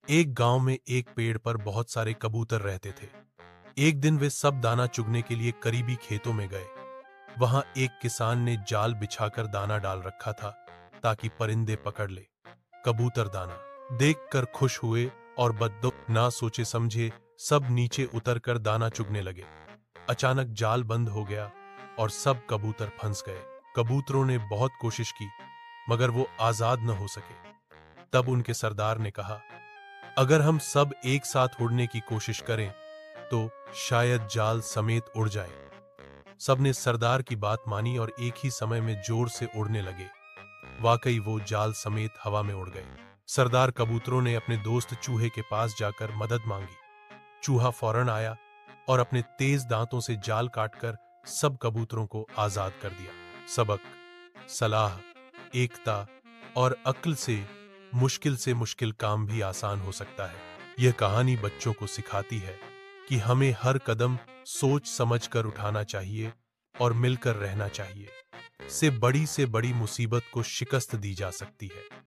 एक गांव में एक पेड़ पर बहुत सारे कबूतर रहते थे। एक दिन वे सब दाना चुगने के लिए करीबी खेतों में गए। वहां एक किसान ने जाल बिछाकर दाना डाल रखा था ताकि परिंदे पकड़ ले। कबूतर दाना देखकर खुश हुए और बद्दो ना सोचे समझे सब नीचे उतरकर दाना चुगने लगे। अचानक जाल बंद हो गया और सब कबूतर फंस गए। कबूतरों ने बहुत कोशिश की मगर वो आजाद न हो सके। तब उनके सरदार ने कहा, अगर हम सब एक साथ उड़ने की कोशिश करें तो शायद जाल समेत उड़ जाए। सबने सरदार की बात मानी और एक ही समय में जोर से उड़ने लगे। वाकई वो जाल समेत हवा में उड़ गए। सरदार कबूतरों ने अपने दोस्त चूहे के पास जाकर मदद मांगी। चूहा फौरन आया और अपने तेज दांतों से जाल काटकर सब कबूतरों को आजाद कर दिया। सबक: सलाह, एकता और अक्ल से मुश्किल काम भी आसान हो सकता है। यह कहानी बच्चों को सिखाती है कि हमें हर कदम सोच समझकर उठाना चाहिए और मिलकर रहना चाहिए। से बड़ी मुसीबत को शिकस्त दी जा सकती है।